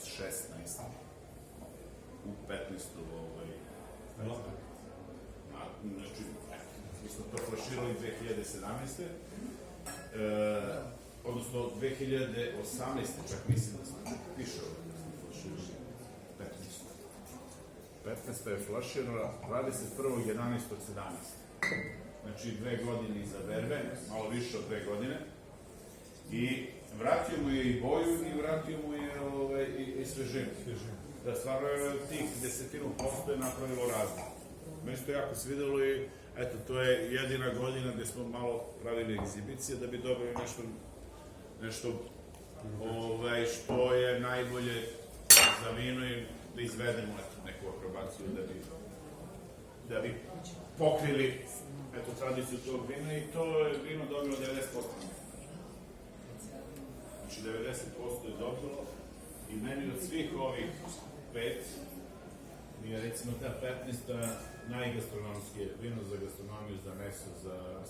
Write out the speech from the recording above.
16 u 15. Znači, mi smo to flaširali 2017. Odnosno 2018. čak mislim da smo više ovo flaširali 15. 15. je flaširala 21.11.17. Znači 2 godine iza berbe, malo više od 2 godine. I vratio mu je i boju i vratio mu je i svežinu. Da stvarno tih 10% je napravilo razliku. Meni se to jako svidelo i eto, to je jedina godina gde smo malo pravili egzibicije da bi dobili nešto što je najbolje za vino i da izvedemo neku akrobaciju da bi pokrili tradiciju tog vina i to je vino dobilo 90%. Znači 90% je dobilo i meni od svih ovih 5 mi je recimo ta 15. najgastronomski vino za gastronomiju, za meso, za